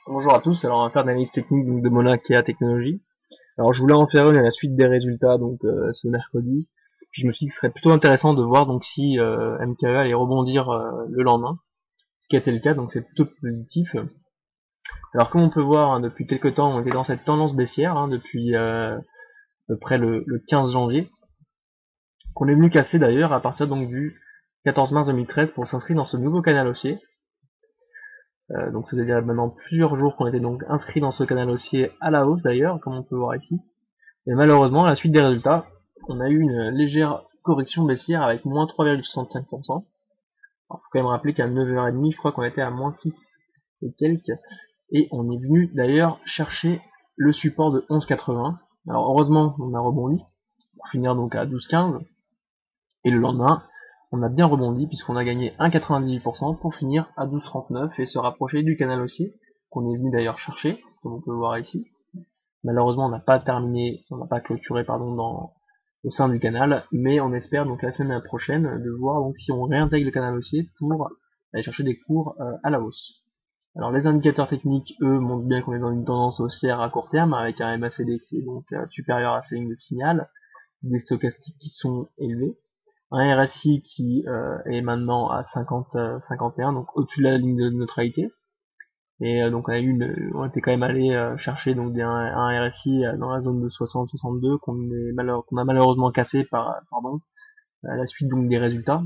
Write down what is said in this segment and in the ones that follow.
Bonjour à tous, alors on va faire une analyse technique donc, de Mona Kea Technologies. Alors je voulais en faire une à la suite des résultats donc ce mercredi. Puis je me suis dit que ce serait plutôt intéressant de voir donc si MKE allait rebondir le lendemain, ce qui a été le cas, donc c'est plutôt positif. Alors comme on peut voir depuis quelques temps, on était dans cette tendance baissière depuis à peu près le 15 janvier, qu'on est venu casser d'ailleurs à partir donc du 14 mars 2013 pour s'inscrire dans ce nouveau canal haussier. Donc ça veut dire maintenant plusieurs jours qu'on était donc inscrits dans ce canal haussier à la hausse d'ailleurs, comme on peut voir ici. Et malheureusement, à la suite des résultats, on a eu une légère correction baissière avec moins 3,65%. Alors, faut quand même rappeler qu'à 9h30, je crois qu'on était à moins 6 et quelques. Et on est venu d'ailleurs chercher le support de 11,80. Alors heureusement, on a rebondi pour finir donc à 12,15. Et le lendemain, on a bien rebondi puisqu'on a gagné 1,98% pour finir à 12,39 et se rapprocher du canal haussier qu'on est venu d'ailleurs chercher, comme on peut le voir ici. Malheureusement, on n'a pas terminé, on n'a pas clôturé au sein du canal, mais on espère donc la semaine prochaine de voir donc si on réintègre le canal haussier pour aller chercher des cours à la hausse. Alors les indicateurs techniques, eux, montrent bien qu'on est dans une tendance haussière à court terme avec un MACD qui est donc supérieur à ses lignes de signal, des stochastiques qui sont élevés, un RSI qui est maintenant à 51, donc au-dessus de la ligne de neutralité. Et donc on était quand même allé chercher donc un RSI dans la zone de 60-62 qu'on a malheureusement cassé à la suite donc des résultats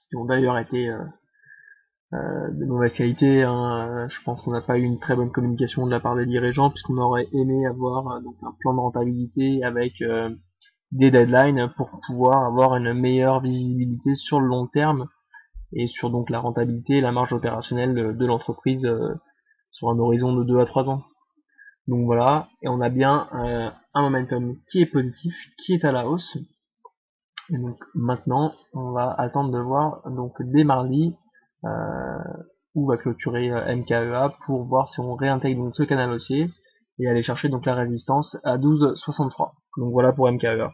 qui ont d'ailleurs été de mauvaise qualité. Je pense qu'on n'a pas eu une très bonne communication de la part des dirigeants puisqu'on aurait aimé avoir donc un plan de rentabilité avec des deadlines pour pouvoir avoir une meilleure visibilité sur le long terme et sur donc la rentabilité et la marge opérationnelle de l'entreprise sur un horizon de 2 à 3 ans. Donc voilà, et on a bien un momentum qui est positif, qui est à la hausse. Et donc maintenant, on va attendre de voir donc dès mardi où va clôturer MKEA pour voir si on réintègre donc ce canal haussier et aller chercher donc la résistance à 12,63. Donc voilà pour MKEA.